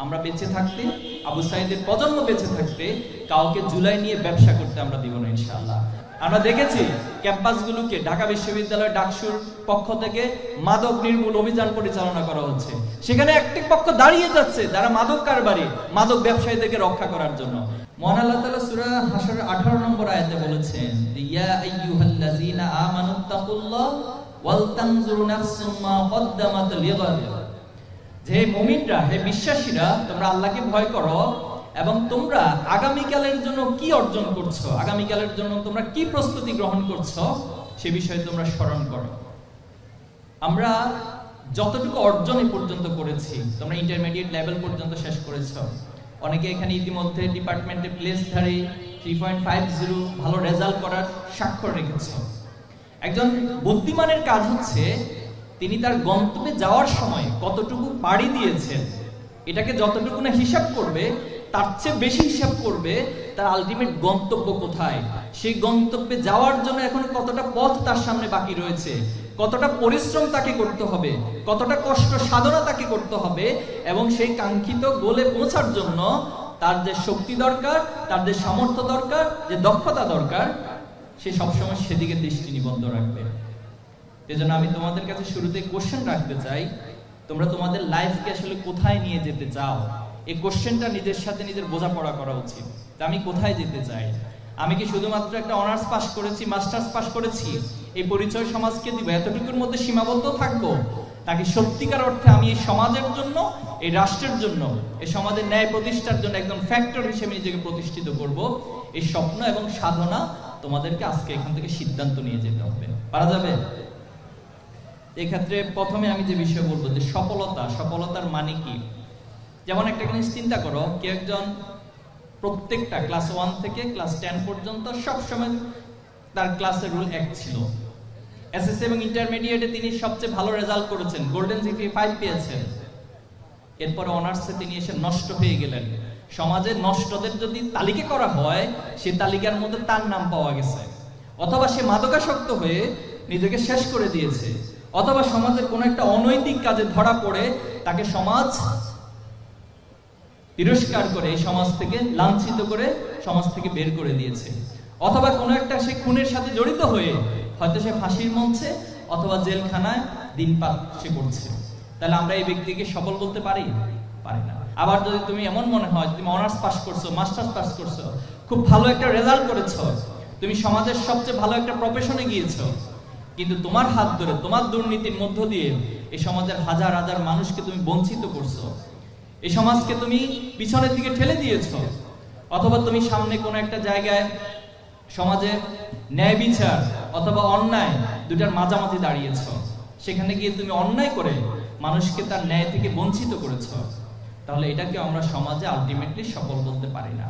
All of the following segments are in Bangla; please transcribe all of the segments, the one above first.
আমরা বেঁচে থাকতে, আবু সাঈদের প্রজন্ম বেঁচে থাকতে কাউকে জুলাই নিয়ে ব্যবসা করতে আমরা দিব না ইনশাআল্লাহ। আমরা দেখেছি ক্যাম্পাসগুলোকে ঢাকা বিশ্ববিদ্যালয় ডাকসুর পক্ষ থেকে মাদক নির্মূল অভিযান পরিচালনা করা হচ্ছে। সেখানে একটি পক্ষ দাঁড়িয়ে যাচ্ছে যারা মাদক কারবারি, মাদক ব্যবসায়ীদেরকে রক্ষা করার জন্য। মহান আল্লাহ তাআলা সূরা হাশরের 18 নম্বর আয়াতে বলেছেন, ইয়া আইয়ুহাল্লাযীনা আমানুত্তাকুল্লাহ ওয়াল তানজুর নাফসুম মা কদ্দামাত লিগাদ। যে মুমিনরা, হে বিশ্বাসীরা, তোমরা আল্লাহকে ভয় করো এবং তোমরা আগামীকালের জন্য কি অর্জন করছো, আগামীকালের জন্য তোমরা কি প্রস্তুতি গ্রহণ করছো সে বিষয়ে তোমরা স্মরণ করো। আমরা যতটুকু অর্জন এ পর্যন্ত করেছি, তোমরা ইন্টারমিডিয়েট লেভেল পর্যন্ত শেষ করেছো। অনেকে এখানে ইতিমধ্যে ডিপার্টমেন্টে প্লেসধারী 3.50 ভালো রেজাল্ট করার স্বাক্ষর রেখেছো। একজন বুদ্ধিমানের কাজ হচ্ছে তিনি তার গন্তব্যে যাওয়ার সময় কতটুকু পাড়ি দিয়েছেন এটাকে যতটুকু না হিসাব করবে, তার চেয়ে বেশি হিসাব করবে তার আলটিমেট গন্তব্য কোথায়, সেই গন্তব্যে যাওয়ার জন্য এখন কতটা পথ তার সামনে বাকি রয়েছে, কতটা পরিশ্রম তাকে করতে হবে, কতটা কষ্ট সাধনা তাকে করতে হবে, এবং সেই কাঙ্ক্ষিত গোলে পৌঁছার জন্য তার যে শক্তি দরকার, তার যে সামর্থ্য দরকার, যে দক্ষতা দরকার, সে সবসময় সেদিকে দৃষ্টি নিবদ্ধ রাখবে। এজন্য আমি তোমাদের কাছে শুরুতে কোশ্চেন রাখতে চাই, তোমরা তোমাদের লাইফকে আসলে কোথায় নিয়ে যেতে চাও? এই কোশ্চেনটা নিজের সাথে নিজের বোঝাপড়া করা উচিত। আমি কোথায় যেতে চাই? আমি কি শুধুমাত্র একটা অনার্স পাস করেছি, মাস্টার্স পাস করেছি, এই পরিচয় সমাজকে দিব, এতটুকুর মধ্যে সীমাবদ্ধ থাকবো? নাকি সত্যিকার অর্থে আমি এই সমাজের জন্য, এই রাষ্ট্রের জন্য, এই সমাজের ন্যায় প্রতিষ্ঠার জন্য একজন ফ্যাক্টর হিসেবে নিজেকে প্রতিষ্ঠিত করব? এই স্বপ্ন এবং সাধনা তোমাদেরকে আজকে এখান থেকে সিদ্ধান্ত নিয়ে যেতে হবে। পারা যাবে? এক্ষেত্রে প্রথমে আমি যে বিষয় বলবো যে সফলতা, সফলতার মানে কি? যেমন একটা জিনিস চিন্তা করো, কেউ একজন প্রত্যেকটা ক্লাস 1 থেকে ক্লাস 10 পর্যন্ত সবসময় তার ক্লাসের রুল 1 ছিল। এসএসসি এবং ইন্টারমিডিয়েটে তিনি সবচেয়ে ভালো রেজাল্ট করেছেন, গোল্ডেন জিপিএ 5 পেয়েছেন। এরপরে অনার্সে তিনি এসে নষ্ট হয়ে গেলেন। সমাজের নষ্টদের যদি তালিকা করা হয়, সেই তালিকার মধ্যে তার নাম পাওয়া গেছে। অথবা সে মাদকাসক্ত হয়ে নিজেকে শেষ করে দিয়েছে, অথবা সমাজের কোনো একটা অনৈতিক কাজে ধরা পড়ে তাকে সমাজ তিরস্কার করে, এই সমাজ থেকে লাঞ্ছিত করে সমাজ থেকে বের করে দিয়েছে। অথবা কোনো একটা সে খুনের সাথে জড়িত হয়ে হয়তো সে ফাঁসির মঞ্চে অথবা জেলখানায় দিনপাত সে করছে। তাহলে আমরা এই ব্যক্তিকে সফল বলতে পারি? পারি না। আবার যদি তুমি এমন মনে হয় তুমি অনার্স পাস করছো, মাস্টার্স পাস করছো, খুব ভালো একটা রেজাল্ট করেছো, তুমি সমাজের সবচেয়ে ভালো একটা প্রফেশনে গিয়েছো, কিন্তু তোমার হাত ধরে, তোমার দুর্নীতির মধ্য দিয়ে এই সমাজের হাজার হাজার মানুষকে তুমি বঞ্চিত করছো, এই সমাজকে তুমি পিছনের দিকে ঠেলে দিয়েছো, অথবা তুমি সামনে কোনো একটা জায়গায় সমাজে ন্যায় বিচার অথবা অন্যায় দুটার মাঝামাঝি দাঁড়িয়েছো, সেখানে গিয়ে তুমি অন্যায় করে মানুষকে তার ন্যায় থেকে বঞ্চিত করেছো, তাহলে এটাকে আমরা সমাজে আলটিমেটলি সফল বলতে পারি না।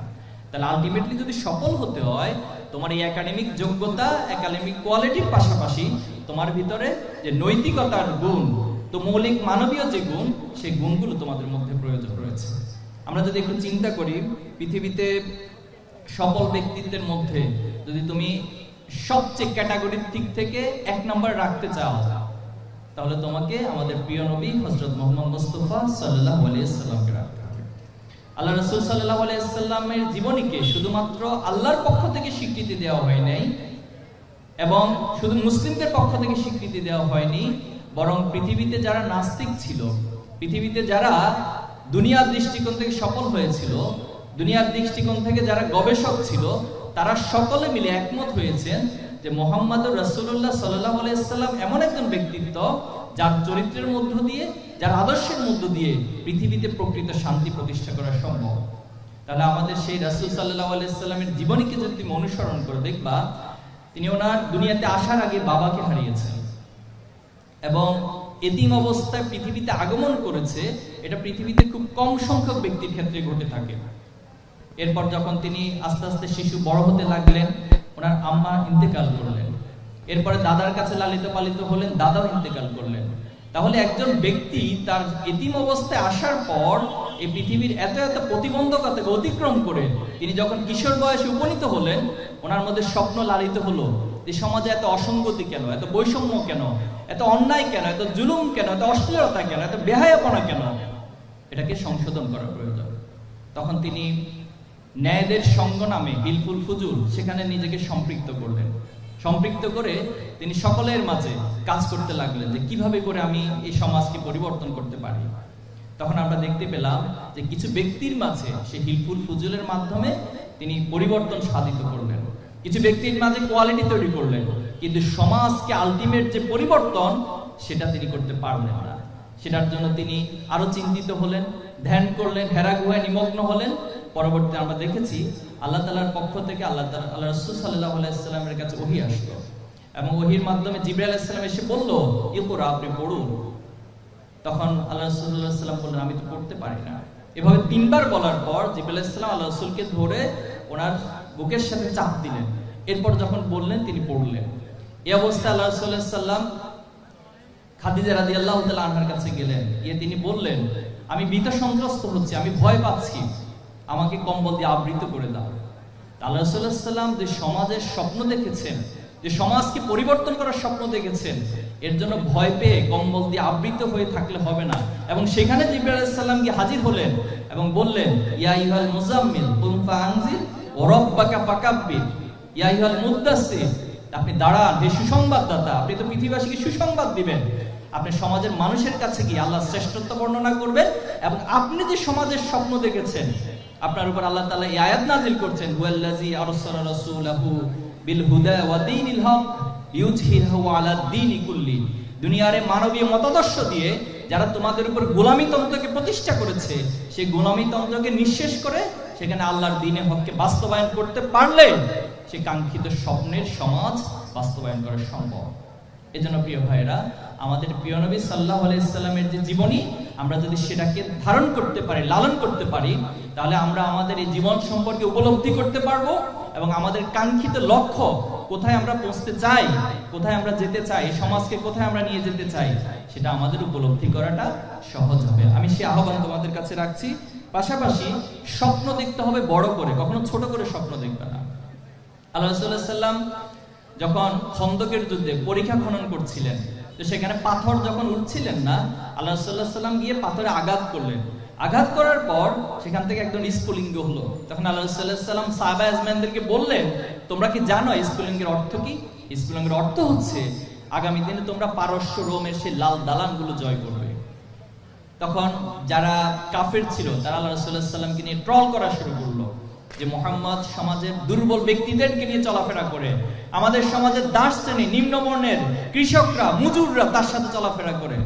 তাহলে আলটিমেটলি যদি সফল হতে হয়, তোমার এই একাডেমিক যোগ্যতা, একাডেমিক কোয়ালিটির পাশাপাশি তোমার ভিতরে যে নৈতিকতার গুণ, তো মৌলিক মানবীয় যে গুণ, সেই গুণগুলো তোমাদের মধ্যে প্রয়োজন রয়েছে। আমরা যদি একটু চিন্তা করি, পৃথিবীতে সফল ব্যক্তিত্বের মধ্যে যদি তুমি সবচেয়ে ক্যাটাগরির দিক থেকে 1 নম্বর রাখতে চাও, তাহলে তোমাকে আমাদের প্রিয় নবী হযরত মুহাম্মদ মুস্তাফা সাল্লাল্লাহু আলাইহি ওয়াসাল্লামকে রাখতে হবে। আল্লাহ রাসূল সাল্লাল্লাহু আলাইহি ওয়াসাল্লামের জীবনীকে শুধুমাত্র আল্লাহর পক্ষ থেকে স্বীকৃতি দেওয়া হয় নাই, এবং শুধু মুসলিমদের পক্ষ থেকে স্বীকৃতি দেওয়া হয়নি, বরং পৃথিবীতে যারা নাস্তিক ছিল, পৃথিবীতে যারা দুনিয়ার দৃষ্টিকোণ থেকে সফল হয়েছিল, দুনিয়ার দৃষ্টিকোণ থেকে যারা গবেষক ছিল, তারা সকলে মিলে একমত হয়েছেন যে মুহাম্মদুর রাসূলুল্লাহ সাল্লাল্লাহু আলাইহি ওয়াসাল্লাম এমন একজন ব্যক্তিত্ব যার চরিত্রের মধ্য দিয়ে, যার আদর্শের মধ্য দিয়ে পৃথিবীতে প্রকৃত শান্তি প্রতিষ্ঠা করা সম্ভব। তাহলে আমাদের সেই রাসূল সাল্লাল্লাহু আলাইহি ওয়াসাল্লামের জীবনীকে যদি তুমি অনুসরণ করে দেখবা, তিনি ওনার দুনিয়াতে আসার আগে বাবাকে হারিয়েছেন এবং এতিম অবস্থায় পৃথিবীতে আগমন করেছে। এটা পৃথিবীতে খুব কম সংখ্যক ব্যক্তির ক্ষেত্রে ঘটে থাকে। এরপর যখন তিনি আস্তে আস্তে শিশু বড় হতে লাগলেন, ওনার আম্মা ইন্তেকাল করলেন। এরপরে দাদার কাছে লালিত পালিত হলেন, দাদাও ইন্তেকাল করলেন। তাহলে একজন ব্যক্তি তার এতিম অবস্থায় আসার পর এই পৃথিবীর এত এত প্রতিবন্ধকতাকে অতিক্রম করে তিনি যখন কিশোর বয়সে উপনীত হলেন, ওনার মধ্যে স্বপ্ন লালিত হলো যে সমাজে এত অসঙ্গতি কেন, এত বৈষম্য কেন, এত অন্যায় কেন, এত জুলুম কেন, এত অশ্লীলতা কেন, এত বেহায়াপনা কেন। এটাকে সংশোধন করা প্রয়োজন। তখন তিনি ন্যায়দের সঙ্গ নামে হিলফুল ফুজুল সেখানে নিজেকে সম্পৃক্ত করলেন। সম্পৃক্ত করে তিনি সকলের মাঝে কাজ করতে লাগলেন যে কিভাবে করে আমি এই সমাজকে পরিবর্তন করতে পারি। তখন আমরা দেখতে পেলাম যে কিছু ব্যক্তির মাঝে সে হিলফুল ফুজুলের মাধ্যমে তিনি পরিবর্তন সাধিত করলেন, কিছু ব্যক্তির মাঝে কোয়ালিটি তৈরি করলেন, কিন্তু সমাজকে আলটিমেট যে পরিবর্তন সেটা তিনি করতে পারলেন না। সেটার জন্য তিনি আরো চিন্তিত হলেন, ধ্যান করলেন, হেরা গুহায় নিমগ্ন হলেন। পরবর্তীতে আমরা দেখেছি আল্লাহ তাআলার পক্ষ থেকে আল্লাহ রাসূল সাল্লাল্লাহু আলাইহি ওয়াসাল্লামের কাছে ওহী আসলো এবং ওহীর মাধ্যমে জিবরাইল আলাইহিস সালাম এসে বলল, ইকরা, আপনি পড়ুন। তখন আল্লাহ রাসূল সাল্লাল্লাহু আলাইহি ওয়াসাল্লাম বললেন, আমি তো পড়তে পারি না। এভাবে 3 বার বলার পর জিবরাইল আলাইহিস সালাম আল্লাহ রাসূলকে ধরে ওনার বুকের সাথে চাপ দিলেন। এরপর যখন বললেন তিনি পড়লেন। এই অবস্থায় আল্লাহ রাসূল সাল্লাল্লাহু আলাইহি ওয়াসাল্লাম খাদিজা রাদিয়াল্লাহু তাআলা আনহার কাছে গেলেন, গিয়ে তিনি বললেন, আমি ভীত সন্ত্রস্ত হচ্ছি, আমি ভয় পাচ্ছি, আমাকে কম্বল দিয়ে আবৃত করে দাও। আল্লাহ রাসূল সাল্লাল্লাহু আলাইহি ওয়াসাল্লাম যে সমাজের স্বপ্ন দেখেছেন, যে সমাজকে পরিবর্তন করার স্বপ্ন দেখেছেন, এর জন্য ভয় পেয়ে কম্বল দিয়ে আবৃত হয়ে থাকলে হবে না। এবং সেখানে জিবরাইল আলাইহিস সালাম গিয়ে হাজির হলেন এবং বললেন, ইয়া আইয়ুহাল মুজাম্মিল কুম ফাআনজির ওয়া রাব্বাকা ফাকাব্বির, ইয়া আইয়ুহাল মুদ্দাসসির, আপনি দাঁড়ান, হে সুসংবাদদাতা, আপনি তো পৃথিবীবাসীকে সুসংবাদ দিবেন। আপনি সমাজের মানুষের কাছে গিয়ে আল্লাহর শ্রেষ্ঠত্ব বর্ণনা করবেন এবং আপনি যে সমাজের স্বপ্ন দেখেছেন আপনার উপর আল্লাহ তাআলা এই আয়াত নাযিল করছেন, হুয়াল্লাযী আরসালা রাসূলাহু বিল হুদা ওয়া দীনিল হক লিইয়ুযহিরাহু আলা দ্বীনি কুল্লি। দুনিয়ার মানবীয় মতাদর্শ দিয়ে যারা তোমাদের উপর গোলামীতন্ত্রকে প্রতিষ্ঠা করেছে, সেই গোলামীতন্ত্রকে নিঃশেষ করে সেখানে আল্লাহর দ্বীনে হককে বাস্তবায়ন করতে পারলে সে কাঙ্ক্ষিত স্বপ্নের সমাজ বাস্তবায়ন করা সম্ভব। এজন্য প্রিয় ভাইরা, আমাদের প্রিয় নবী সাল্লাল্লাহু আলাইহি সাল্লামের যে জীবনী, আমরা যদি সেটাকে ধারণ করতে পারি, লালন করতে পারি, তাহলে আমরা আমাদের এই জীবন সম্পর্কে উপলব্ধি করতে পারবো এবং আমাদের কাঙ্ক্ষিত লক্ষ্য, কোথায় আমরা পৌঁছতে চাই, কোথায় আমরা যেতে চাই, এই সমাজকে কোথায় আমরা নিয়ে যেতে চাই, সেটা আমাদের উপলব্ধি করাটা সহজ হবে। আমি সেই আহ্বান তোমাদের কাছে রাখছি। পাশাপাশি স্বপ্ন দেখতে হবে বড় করে, কখনো ছোট করে স্বপ্ন দেখবে না। আল্লাহ রাসূল সাল্লাল্লাহু আলাইহি ওয়াসাল্লাম যখন খন্দকের যুদ্ধে পরীক্ষা খনন করছিলেন, তো সেখানে পাথর যখন উঠছিলেন না, আল্লাহ রাসূল সাল্লাল্লাহু আলাইহি ওয়াসাল্লাম গিয়ে পাথরে আঘাত করলেন। আঘাত করার পর সেখান থেকে একদম স্ফুলিঙ্গ হলো। তখন আল্লাহ রাসূল সাল্লাল্লাহু আলাইহি ওয়াসাল্লাম সাহাবা আজমানদেরকে বললেন, তোমরা কি জানো স্ফুলিঙ্গের অর্থ কি? স্ফুলিঙ্গের অর্থ হচ্ছে আগামী দিনে তোমরা পারস্য রোমের সেই লাল দালানগুলো জয় করবে। তখন যারা কাফের ছিল তারা আল্লাহ রাসূল সাল্লাল্লাহু আলাইহি ওয়াসাল্লামকে নিয়ে ট্রল করা শুরু করলো যে মুহাম্মদ সমাজের দুর্বল ব্যক্তিদেরকে নিয়ে চলাফেরা করে, আমাদের সমাজের দাস শ্রেণী, নিম্নবর্ণের কৃষকরা, মজুররা তার সাথে চলাফেরা করে,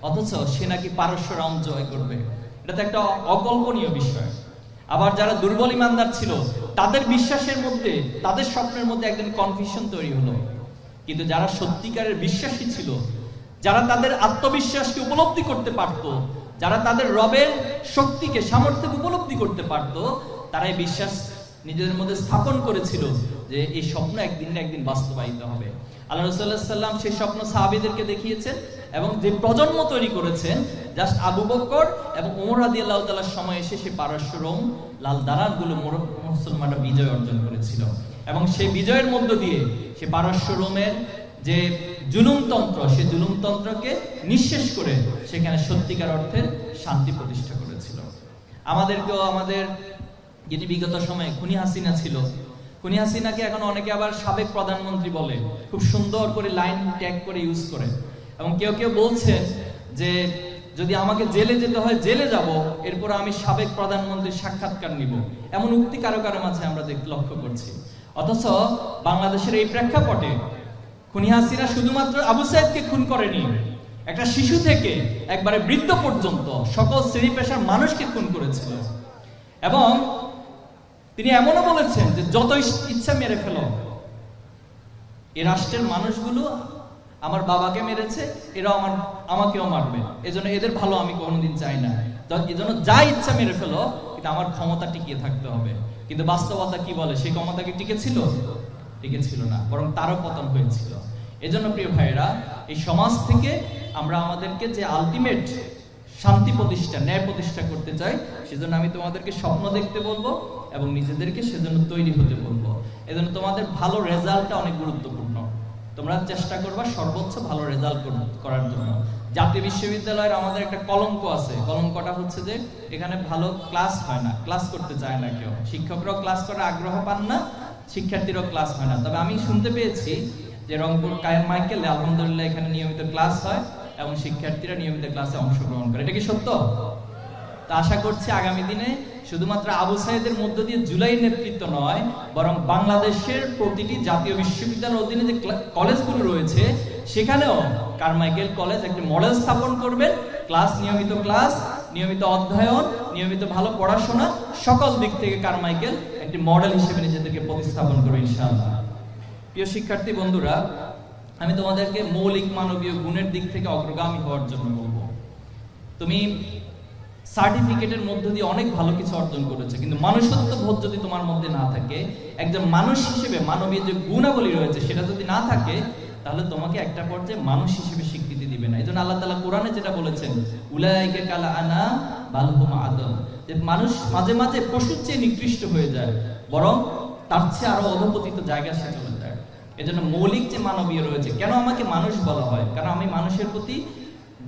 অথচ সে নাকি পারস্য রাম জয় করবে। এটা তো একটা অকল্পনীয় বিষয়। আবার যারা দুর্বল ইমানদার ছিল তাদের বিশ্বাসের মধ্যে, তাদের স্বপ্নের মধ্যে একদিন কনফিউশন তৈরি হলো। কিন্তু যারা সত্যিকারের বিশ্বাসী ছিল, যারা তাদের আত্মবিশ্বাসকে উপলব্ধি করতে পারত, যারা তাদের রবের শক্তিকে, সামর্থ্যকে উপলব্ধি করতে পারত, তারা এই বিশ্বাস নিজেদের মধ্যে স্থাপন করেছিল যে এই স্বপ্ন একদিন না একদিন বাস্তবায়িত হবে। আল্লাহ রাসূল সাল্লাল্লাহু আলাইহি ওয়াসাল্লাম সেই স্বপ্ন সাহাবীদেরকে দেখিয়েছেন এবং যে প্রজন্ম তৈরি করেছেন, জাস্ট আবু বকর এবং ওমর রাদিয়াল্লাহু তাআলার সময় এসে সেই পারস্য রোম লাল দালানগুলো মুসলমানরা বিজয় অর্জন করেছিল এবং সেই বিজয়ের মধ্য দিয়ে সে পারস্য রোমের যে জুলুমতন্ত্র, সেই জুলুমতন্ত্রকে নিঃশেষ করে সেখানে সত্যিকার অর্থে শান্তি প্রতিষ্ঠা করেছিল। আমাদেরকেও আমাদের যিনি বিগত সময়ে খুনি হাসিনা ছিল, খুনি হাসিনাকে এখন অনেকে আবার সাবেক প্রধানমন্ত্রী বলে, খুব সুন্দর করে লাইন ট্যাগ করে ইউজ করে। এবং কেউ কেউ বলছেন যে যদি আমাকে জেলে যেতে হয় জেলে যাব, এরপর আমি সাবেক প্রধানমন্ত্রীর সাক্ষাৎকার নিব, এমন উক্তি কারো কারো মাঝে আমরা লক্ষ্য করছি। অথচ বাংলাদেশের এই প্রেক্ষাপটে খুনি হাসিনা শুধুমাত্র আবু সাইদকে খুন করেনি, একটা শিশু থেকে একবারে বৃদ্ধ পর্যন্ত সকল শ্রেণী পেশার মানুষকে খুন করেছিল। এবং তিনি এমনও বলেছেন যে যত ইচ্ছা মেরে ফেলো, এই রাষ্ট্রের মানুষগুলো আমার বাবাকে মেরেছে, এরাও আমাকেও মারবে, এজন্য এদের ভালো আমি কোনোদিন চাই না, এজন্য যা ইচ্ছা মেরে ফেলো, কিন্তু আমার ক্ষমতা টিকিয়ে থাকতে হবে। কিন্তু বাস্তবতা কি বলে? সেই ক্ষমতা কি টিকে ছিল? টিকে ছিল না, বরং তারও পতন হয়েছিল। এজন্য প্রিয় ভাইরা, এই সমাজ থেকে আমরা আমাদেরকে যে আলটিমেট শান্তি প্রতিষ্ঠা, ন্যায় প্রতিষ্ঠা করতে চাই, সেজন্য আমি তোমাদেরকে স্বপ্ন দেখতে বলবো এবং নিজেদেরকে সেজন্য তৈরি হতে বলবো। এজন্য তোমাদের ভালো রেজাল্টটা অনেক গুরুত্বপূর্ণ। তোমরা চেষ্টা করবা সর্বোচ্চ ভালো রেজাল্ট করার জন্য। জাতীয় বিশ্ববিদ্যালয়ের আমাদের একটা কলঙ্ক আছে, কলঙ্কটা হচ্ছে যে এখানে ভালো ক্লাস হয় না, ক্লাস করতে চায় না কেউ, শিক্ষকরাও ক্লাস করার আগ্রহ পান না, শিক্ষার্থীরাও ক্লাস হয় না। তবে আমি শুনতে পেয়েছি যে রংপুর কারমাইকেলে আলহামদুলিল্লাহ এখানে নিয়মিত ক্লাস হয় এবং শিক্ষার্থীরা নিয়মিত ক্লাসে অংশগ্রহণ করে। এটা কি সত্য? তা আশা করছি আগামী দিনে শুধুমাত্র আবু সাইদের মধ্য দিয়ে জুলাই নেতৃত্ব নয়, বরং বাংলাদেশের প্রতিটি জাতীয় বিশ্ববিদ্যালয়ের অধীনে যে কলেজগুলো রয়েছে সেখানেও কারমাইকেল কলেজ একটি মডেল স্থাপন করবেন। ক্লাস, নিয়মিত অধ্যয়ন, নিয়মিত ভালো পড়াশোনা, সকল দিক থেকে কারমাইকেল একটি মডেল হিসেবে নিজেদেরকে প্রতিস্থাপন করবে ইনশাআল্লাহ। প্রিয় শিক্ষার্থী বন্ধুরা, আমি তোমাদেরকে মৌলিক মানবীয় গুণের দিক থেকে অগ্রগামী হওয়ার জন্য বলবো। তুমি সার্টিফিকেটের মধ্য দিয়ে অনেক ভালো কিছু অর্জন করেছে, কিন্তু মানুষত্ব বোধ যদি তোমার মধ্যে না থাকে, একজন মানুষ হিসেবে মানবীয় যে গুণাবলী রয়েছে সেটা যদি না থাকে, তাহলে তোমাকে একটা পর্যায়ে মানুষ হিসেবে স্বীকৃতি দিবে না। এই জন্য আল্লাহ তাআলা কোরআনে যেটা বলেছেন, উলাইকা কাল আনাম বাল হুম আদল, যে মানুষ মাঝে মাঝে পশুর চেয়ে নিকৃষ্ট হয়ে যায়, বরং তার চেয়ে আরো অধপতিত জায়গা সে চলে যায়। এজন্য মৌলিক যে মানবীয় রয়েছে, কেন আমাকে মানুষ বলা হয়? কারণ আমি মানুষের প্রতি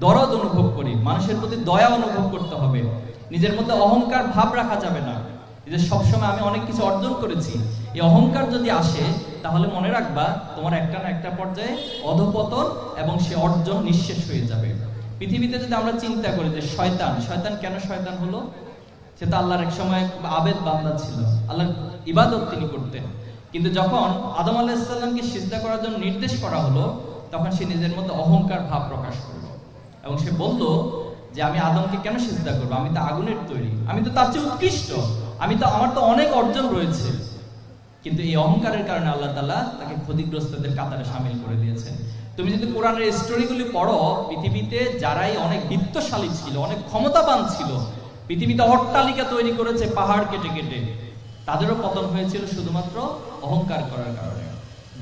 দরদ অনুভব করি, মানুষের প্রতি দয়া অনুভব করতে হবে, নিজের মধ্যে অহংকার ভাব রাখা যাবে না যে সবসময় আমি অনেক কিছু অর্জন করেছি। এই অহংকার যদি আসে তাহলে মনে রাখবা তোমার একটা না একটা পর্যায়ে অধপতন এবং সে অর্জন নিঃশেষ হয়ে যাবে। পৃথিবীতে যদি আমরা চিন্তা করি যে শয়তান কেন শয়তান হলো, সে তো আল্লাহর এক সময় আবেদ বান্দা ছিল, আল্লাহর ইবাদত তিনি করতেন, কিন্তু যখন আদম আলাইহিস সালামকে সিজদা করার জন্য নির্দেশ করা হলো তখন সে নিজের মধ্যে অহংকার ভাব প্রকাশ করলো এবং সে বলল যে আমি আদমকে কেন সিজদা করবো, আমি তো আগুনের তৈরি, আমি তো তার চেয়ে উৎকৃষ্ট, আমার তো অনেক অর্জন রয়েছে। কিন্তু এই অহংকারের কারণে আল্লাহ তাআলা তাকে ক্ষতিগ্রস্তদের কাতারে শামিল করে দিয়েছেন। তুমি যদি কোরআনের স্টোরিগুলি পড়ো, পৃথিবীতে যারাই অনেক বিত্তশালী ছিল, অনেক ক্ষমতাবান ছিল, পৃথিবীতে অট্টালিকা তৈরি করেছে পাহাড় কেটে কেটে, তাদেরও পতন হয়েছিল শুধুমাত্র অহংকার করার কারণে,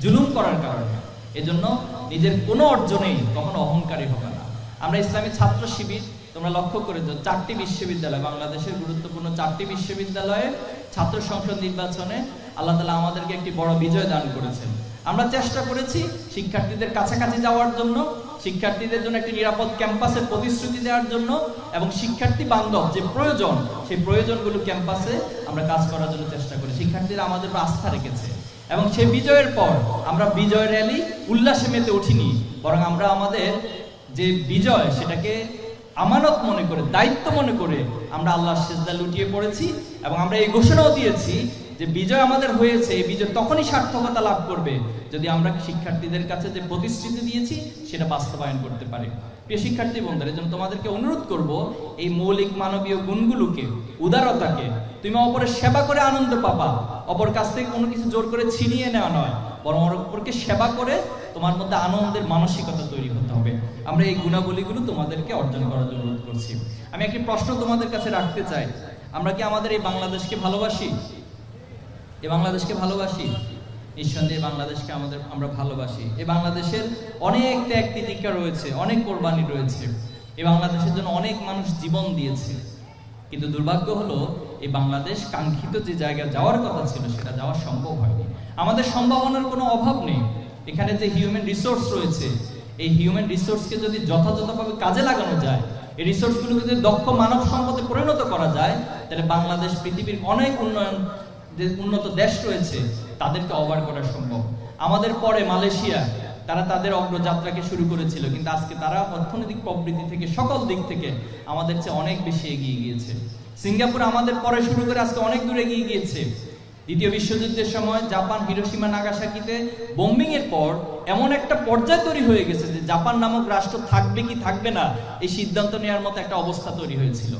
জুলুম করার কারণে। এজন্য নিজের কোনো অর্জনেই কখনো অহংকারী হবে না। আমরা ইসলামী ছাত্র শিবির, তোমরা লক্ষ্য করেছো 4টি বিশ্ববিদ্যালয়, বাংলাদেশের গুরুত্বপূর্ণ 4টি বিশ্ববিদ্যালয়ে ছাত্র সংসদ নির্বাচনে আল্লাহ তাআলা আমাদেরকে একটি বড় বিজয় দান করেছেন। আমরা চেষ্টা করেছি শিক্ষার্থীদের কাছাকাছি যাওয়ার জন্য, শিক্ষার্থীদের জন্য একটি নিরাপদ ক্যাম্পাসের প্রতিশ্রুতি দেওয়ার জন্য, এবং শিক্ষার্থী বান্ধব যে প্রয়োজন সেই প্রয়োজনগুলো ক্যাম্পাসে আমরা কাজ করার জন্য চেষ্টা করি। শিক্ষার্থীরা আমাদের উপর আস্থা রেখেছে এবং সেই বিজয়ের পর আমরা বিজয় র্যালি উল্লাসে মেতে উঠিনি, বরং আমরা আমাদের যে বিজয় সেটাকে আমানত মনে করে, দায়িত্ব মনে করে আমরা আল্লাহর সিজদা লুটিয়ে পড়েছি এবং আমরা এই ঘোষণাও দিয়েছি যে বিজয় আমাদের হয়েছে, এই বিজয় তখনই সার্থকতা লাভ করবে যদি আমরা শিক্ষার্থীদের কাছে যে প্রতিশ্রুতি দিয়েছি সেটা বাস্তবায়ন করতে পারি। প্রিয় শিক্ষার্থী বন্ধুরা, এজন্য তোমাদেরকে অনুরোধ করব এই মৌলিক মানবীয় গুণগুলোকে, উদারতাকে, তুমি অপরের সেবা করে আনন্দ পাবা, অপর কাছ থেকে কোনো কিছু জোর করে ছিনিয়ে নেওয়া নয়, বরং অপরকে সেবা করে তোমার মধ্যে আনন্দের মানসিকতা তৈরি হতে হবে। আমরা এই গুণাবলীগুলো তোমাদেরকে অর্জন করার জন্য অনুরোধ করছি। আমি একটি প্রশ্ন তোমাদের কাছে রাখতে চাই, আমরা কি আমাদের এই বাংলাদেশকে ভালোবাসি? এই বাংলাদেশকে ভালোবাসি? নিঃসন্দেহে বাংলাদেশকে আমরা ভালোবাসি। এই বাংলাদেশের অনেক ত্যাগ তিতিক্ষা রয়েছে, অনেক কোরবানি রয়েছে, এই বাংলাদেশের জন্য অনেক মানুষ জীবন দিয়েছে, কিন্তু দুর্ভাগ্য হলো এই বাংলাদেশ কাঙ্ক্ষিত যে জায়গায় যাওয়ার কথা ছিল সেটা যাওয়া সম্ভব হয়নি। আমাদের সম্ভাবনার কোনো অভাব নেই, এখানে যে হিউম্যান রিসোর্স রয়েছে, এই হিউম্যান রিসোর্সকে যদি যথাযথভাবে কাজে লাগানো যায়, এই রিসোর্সগুলোকে যদি দক্ষ মানব সম্পদে পরিণত করা যায়, তাহলে বাংলাদেশ পৃথিবীর অনেক যে উন্নত দেশ রয়েছে তাদেরকে ওভার করা সম্ভব। আমাদের পরে মালয়েশিয়া, তারা তাদের অগ্রযাত্রাকে শুরু করেছিল, কিন্তু আজকে তারা অর্থনৈতিক প্রবৃদ্ধি থেকে সকল দিক থেকে আমাদের চেয়ে অনেক বেশি এগিয়ে গিয়েছে। সিঙ্গাপুর আমাদের পরে শুরু করে আজকে অনেক দূর এগিয়ে গিয়েছে। দ্বিতীয় বিশ্বযুদ্ধের সময় জাপান হিরোশিমা নাগাসাকিতে বোম্বিং এর পর এমন একটা পর্যায় তৈরি হয়ে গেছে যে জাপান নামক রাষ্ট্র থাকবে কি থাকবে না এই সিদ্ধান্ত নেওয়ার মতো একটা অবস্থা তৈরি হয়েছিল,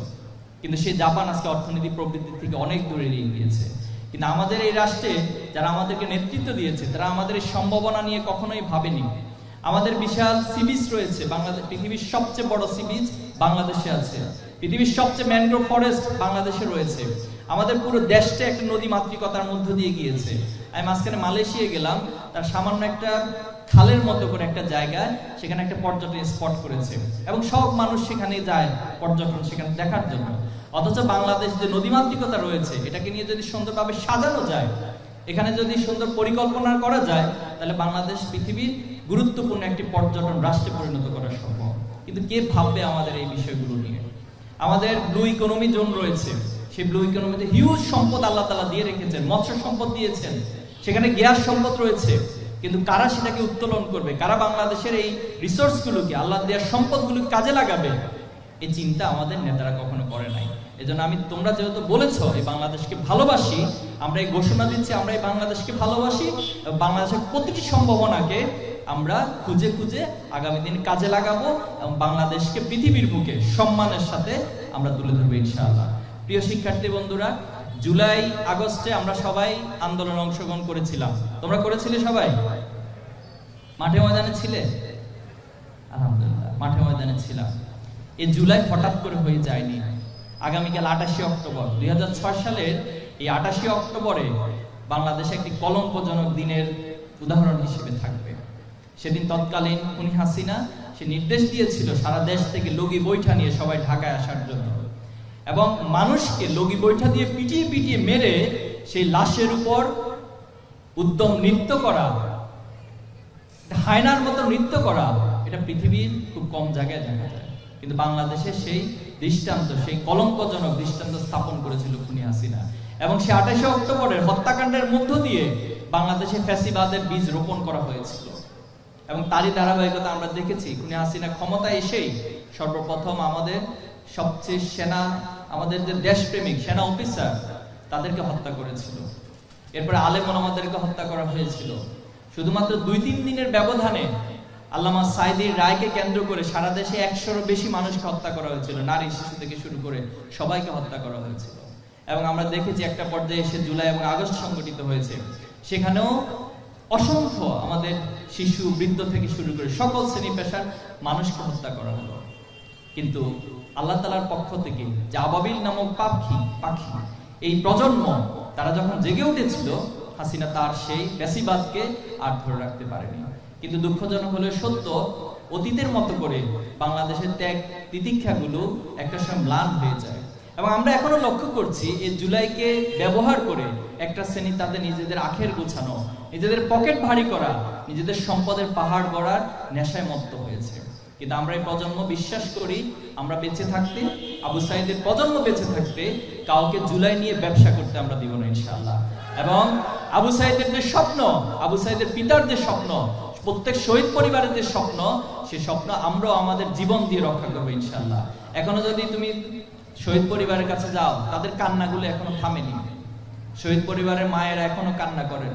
কিন্তু সেই জাপান আজকে অর্থনৈতিক প্রবৃদ্ধি থেকে অনেক দূরে এগিয়ে গিয়েছে। কিন্তু আমাদের এই রাষ্ট্রে যারা আমাদেরকে নেতৃত্ব দিয়েছে তারা আমাদের এই সম্ভাবনা নিয়ে কখনোই ভাবেনি। আমাদের বিশাল সি বিচ রয়েছে, বাংলাদেশ পৃথিবীর সবচেয়ে বড় সি বিচ বাংলাদেশে আছে, পৃথিবীর সবচেয়ে ম্যানগ্রোভ ফরেস্ট বাংলাদেশে রয়েছে, আমাদের পুরো দেশটা একটা নদী মাতৃকতার মধ্য দিয়ে গিয়েছে। আমি মাঝখানে মালয়েশিয়া গেলাম, তার সামান্য একটা খালের মতো করে একটা জায়গায় সেখানে একটা পর্যটন স্পট করেছে এবং সব মানুষ সেখানে যায় পর্যটন সেখানে দেখার জন্য। অথচ বাংলাদেশ যে নদীমাতৃকতা রয়েছে এটাকে নিয়ে যদি সুন্দরভাবে সাজানো যায়, এখানে যদি সুন্দর পরিকল্পনা করা যায়, তাহলে বাংলাদেশ পৃথিবীর গুরুত্বপূর্ণ একটি পর্যটন রাষ্ট্রে পরিণত করা সম্ভব। কিন্তু কে ভাববে আমাদের এই বিষয়গুলো নিয়ে? আমাদের ব্লু ইকোনমি জোন রয়েছে, সেই ব্লু ইকোনমিতে হিউজ সম্পদ আল্লাহ তাআলা দিয়ে রেখেছেন, মৎস্য সম্পদ দিয়েছেন, সেখানে গ্যাস সম্পদ রয়েছে, কিন্তু কারা সেটাকে উত্তোলন করবে, কারা বাংলাদেশের এই রিসোর্সগুলোকে, আল্লাহ দেওয়ার সম্পদগুলোকে কাজে লাগাবে, এই চিন্তা আমাদের নেতারা কখনো করে নাই। এজন্য তোমরা যেহেতু বলেছো এই বাংলাদেশকে ভালোবাসি, আমরা এই ঘোষণা দিচ্ছি আমরা এই বাংলাদেশকে ভালোবাসি, বাংলাদেশের প্রতিটি সম্ভাবনাকে আমরা খুঁজে খুঁজে আগামী দিন কাজে লাগাবো এবং বাংলাদেশকে পৃথিবীর বুকে সম্মানের সাথে আমরা তুলে ধরবো ইনশাআল্লাহ। প্রিয় শিক্ষার্থী বন্ধুরা, জুলাই আগস্টে আমরা সবাই আন্দোলনে অংশগ্রহণ করেছিলাম। তোমরা করেছিলে? সবাই মাঠে ময়দানে ছিলে? আলহামদুলিল্লাহ, মাঠে ময়দানে ছিলাম। এই জুলাই হঠাৎ করে হয়ে যায়নি। আগামীকাল 28 অক্টোবর 2006 সালের এই 28 অক্টোবরে বাংলাদেশে একটি কলঙ্কজনক দিনের উদাহরণ হিসেবে থাকবে। সেদিন তৎকালীন খুনি হাসিনা সে নির্দেশ দিয়েছিল সারা দেশ থেকে লগি বৈঠা নিয়ে সবাই ঢাকায় আসার জন্য, এবং মানুষকে লগি বৈঠা দিয়ে পিটিয়ে পিটিয়ে মেরে সেই লাশের উপর উদ্যম নৃত্য করা, হায়নার মতো নৃত্য করা, এটা পৃথিবীর খুব কম জায়গায় দেখা যায়। কিন্তু বাংলাদেশে সেই দৃষ্টান্ত, সেই কলঙ্কজনক দৃষ্টান্ত স্থাপন করেছিল খুনি হাসিনা, এবং সেই 28 অক্টোবরের হত্যাকাণ্ডের মধ্য দিয়ে বাংলাদেশে ফ্যাসিবাদের বীজ রোপণ করা হয়েছিল। এবং তারই ধারাবাহিকতা আমরা দেখেছি, খুনি হাসিনা ক্ষমতায় এসেই সর্বপ্রথম আমাদের সবচেয়ে আমাদের যে দেশপ্রেমিক সেনা অফিসার তাদেরকে হত্যা করেছিল, এরপরে আলেম ওলামাদেরকে হত্যা করা হয়েছিল। শুধুমাত্র 2-3 দিনের ব্যবধানে আল্লামা সাঈদীর রায়কে কেন্দ্র করে সারা দেশে 100-এরও বেশি মানুষকে হত্যা করা হয়েছিল, নারী শিশু থেকে শুরু করে সবাইকে হত্যা করা হয়েছিল। এবং আমরা দেখেছি একটা পর্যায়ে এসে জুলাই এবং আগস্ট সংগঠিত হয়েছে, সেখানেও অসংখ্য আমাদের শিশু বৃদ্ধ থেকে শুরু করে সকল শ্রেণী পেশার মানুষকে হত্যা করা হলো। কিন্তু আল্লাহ তাআলার পক্ষ থেকে যে আবাবিল নামক পাখি এই প্রজন্ম, তারা যখন জেগে উঠেছিল, হাসিনা তার সেই ফ্যাসিবাদকে আর ধরে রাখতে পারেনি। কিন্তু দুঃখজনক হলেও সত্য, অতীতের মতো করে বাংলাদেশের ত্যাগ তিতিক্ষাগুলো একটা সময় ম্লান হয়ে যায়। এবং আমরা এখনো লক্ষ্য করছি এই জুলাইকে ব্যবহার করে একটা শ্রেণী তাদের নিজেদের আখের গোছানো, নিজেদের পকেট ভারী করা, নিজেদের সম্পদের পাহাড় গড়ার নেশায় মত্ত হয়েছে। কিন্তু আমরা এই প্রজন্ম বিশ্বাস করি, আমরা বেঁচে থাকতে, আবু সাঈদের প্রজন্ম বেঁচে থাকতে কাউকে জুলাই নিয়ে ব্যবসা করতে আমরা দিব না ইনশাআল্লাহ। এবং আবু সাঈদের যে স্বপ্ন, আবু সাঈদের পিতার যে স্বপ্ন, প্রত্যেক শহীদ পরিবারের যে স্বপ্ন, সে স্বপ্ন আমরাও আমাদের জীবন দিয়ে রক্ষা করবো ইনশাআল্লাহ। এখনো যদি তুমি শহীদ পরিবারের কাছে যাও, তাদের কান্নাগুলো এখনো থামেনি। শহীদ পরিবারের মায়েরা এখনো কান্না করেন,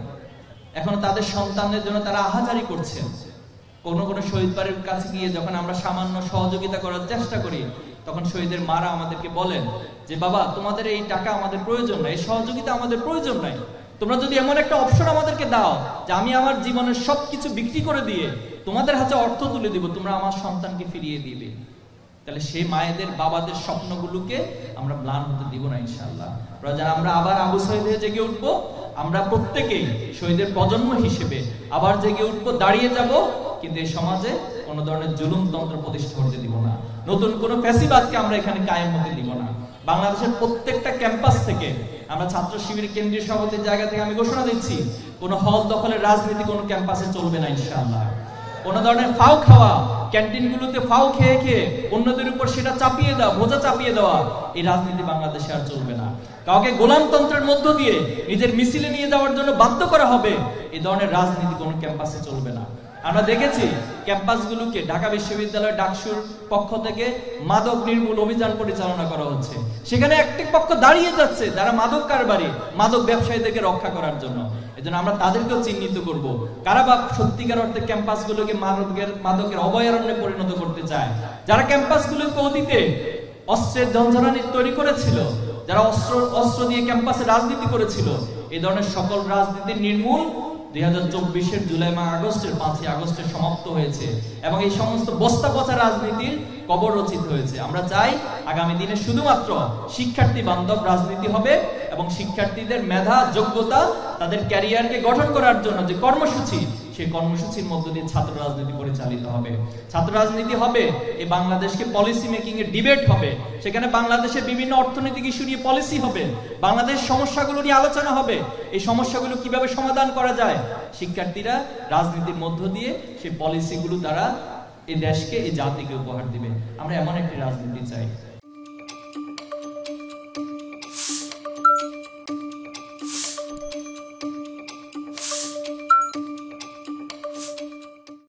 এখনো তাদের সন্তানদের জন্য তারা আহাজারি করছেন। কোনো কোনো শহীদ বাড়ির কাছে গিয়ে যখন আমরা সামান্য সহযোগিতা করার চেষ্টা করি, তখন শহীদের মারা আমাদেরকে বলেন যে বাবা, তোমাদের এই টাকা আমাদের প্রয়োজন নাই, এই সহযোগিতা আমাদের প্রয়োজন নাই, তোমরা যদি এমন একটা অপশন আমাদেরকে দাও যে আমি আমার জীবনের সবকিছু বিক্রি করে দিয়ে তোমাদের হাতে অর্থ তুলে দিব, তোমরা আমার সন্তানকে ফিরিয়ে দিবে, তাহলে সেই মায়েদের বাবাদের স্বপ্নগুলোকে আমরা ম্লান হতে দিব না ইনশাআল্লাহ। আমরা আবার আবু সাঈদ হয়ে জেগে উঠবো, আমরা প্রত্যেকেই শহীদের প্রজন্ম হিসেবে আবার জেগে উঠবো, দাঁড়িয়ে যাব, কিন্তু এই সমাজে কোনো ধরনের জুলুমতন্ত্র প্রতিষ্ঠা করতে দিব না, নতুন কোনো ফ্যাসিবাদকে আমরা এখানে কায়েম হতে দিব না। বাংলাদেশের প্রত্যেকটা ক্যাম্পাস থেকে, আমরা ছাত্র শিবিরের কেন্দ্রীয় সভাপতির জায়গা থেকে আমি ঘোষণা দিচ্ছি, কোনো হল দখলের রাজনীতি কোনো ক্যাম্পাসে চলবে না ইনশাআল্লাহ। কোনো ধরনের ফাও খাওয়া, ক্যান্টিনগুলোতে ফাও খেয়ে খেয়ে অন্যদের উপর সেটা চাপিয়ে দেওয়া, বোঝা চাপিয়ে দেওয়া, এই রাজনীতি বাংলাদেশে আর চলবে না। কাউকে গোলামতন্ত্রের মধ্য দিয়ে নিজের মিছিলে নিয়ে যাওয়ার জন্য বাধ্য করা হবে, এই ধরনের রাজনীতি কোনো ক্যাম্পাসে চলবে না। আমরা দেখেছি ক্যাম্পাসগুলোকে ঢাকা বিশ্ববিদ্যালয় ডাকসুর পক্ষ থেকে মাদক নির্মূল অভিযান পরিচালনা করা হচ্ছে, সেখানে একটি পক্ষ দাঁড়িয়ে যাচ্ছে যারা মাদক কারবারি, মাদক ব্যবসায়ীদেরকে রক্ষা করার জন্য। এজন্য আমরা তাদেরকেও চিহ্নিত করব, কারা বা সত্যিকার অর্থে ক্যাম্পাসগুলোকে মাদকের অভয়ারণ্যে পরিণত করতে চায়, যারা ক্যাম্পাসগুলোকে অতীতে অস্ত্রের ঝঞ্ঝানি তৈরি করেছিল, যারা অস্ত্র দিয়ে ক্যাম্পাসে রাজনীতি করেছিল, এই ধরনের সকল রাজনীতির নির্মূল 2024-এর জুলাই মাস আগস্টের 5 আগস্টে সমাপ্ত হয়েছে, এবং এই সমস্ত বস্তা পচা রাজনীতির কবর রচিত হয়েছে। আমরা চাই আগামী দিনে শুধুমাত্র শিক্ষার্থী বান্ধব রাজনীতি হবে, এবং শিক্ষার্থীদের মেধা, যোগ্যতা, তাদের ক্যারিয়ারকে গঠন করার জন্য যে কর্মসূচি, সেই কর্মসূচির মধ্য দিয়ে ছাত্র রাজনীতি পরিচালিত হবে। ছাত্র রাজনীতি হবে এই বাংলাদেশকে পলিসি মেকিং এর ডিবেট হবে, সেখানে বাংলাদেশের বিভিন্ন অর্থনৈতিক ইস্যু নিয়ে পলিসি হবে, বাংলাদেশ সমস্যাগুলো নিয়ে আলোচনা হবে, এই সমস্যাগুলো কিভাবে সমাধান করা যায়, শিক্ষার্থীরা রাজনীতির মধ্য দিয়ে সেই পলিসিগুলো দ্বারা এই দেশকে, এই জাতিকে উপহার দিবে। আমরা এমন একটি রাজনীতি চাই।